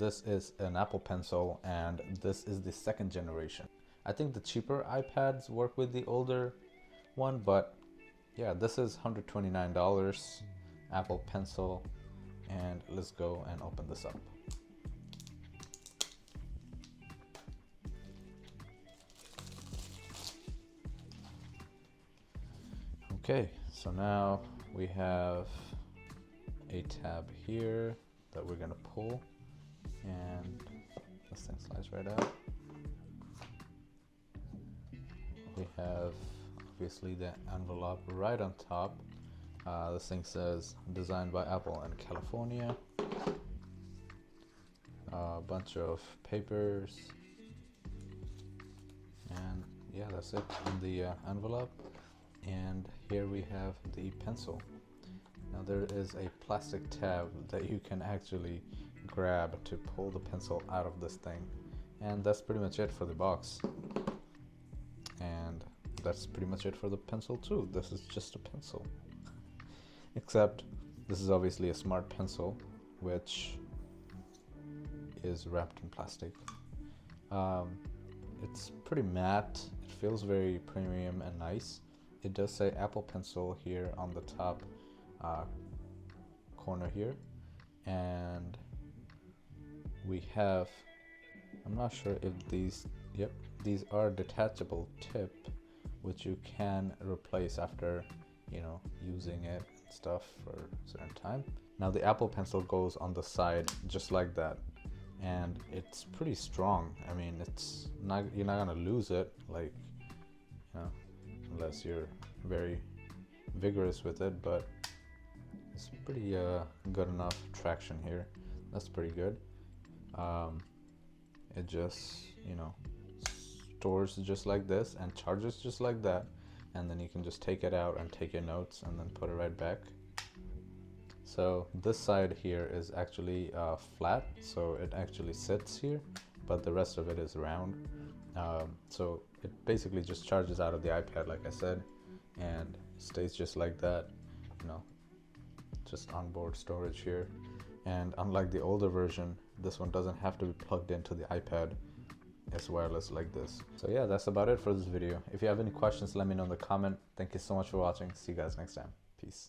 this is an Apple Pencil, and this is the second generation. I think the cheaper iPads work with the older one, but yeah, this is $129 Apple Pencil. And let's go and open this up. Okay, so now we have a tab here that we're gonna pull, and this thing slides right out. We have obviously the envelope right on top. This thing says designed by Apple in California. A bunch of papers, and yeah, that's it in the envelope. And here we have the pencil. Now there is a plastic tab that you can actually grab to pull the pencil out of this thing, and that's pretty much it for the box. And that's pretty much it for the pencil too. This is just a pencil. Except this is obviously a smart pencil, which is wrapped in plastic. It's pretty matte. It feels very premium and nice. It does say Apple Pencil here on the top corner here, and we have, I'm not sure if these, yep, these are detachable tip, which you can replace after, you know, using it and stuff for a certain time. Now the Apple Pencil goes on the side just like that, and it's pretty strong. I mean, it's not, you're not gonna lose it, like, you know, unless you're very vigorous with it, but it's pretty good enough traction here. That's pretty good. It just, you know, stores just like this and charges just like that, and then you can just take it out and take your notes and then put it right back. So this side here is actually flat, so it actually sits here, but the rest of it is round. So it basically just charges out of the iPad, like I said, and stays just like that, you know, just onboard storage here. And unlike the older version, this one doesn't have to be plugged into the iPad. It's wireless like this. So yeah, that's about it for this video. If you have any questions, let me know in the comment. Thank you so much for watching. See you guys next time. Peace.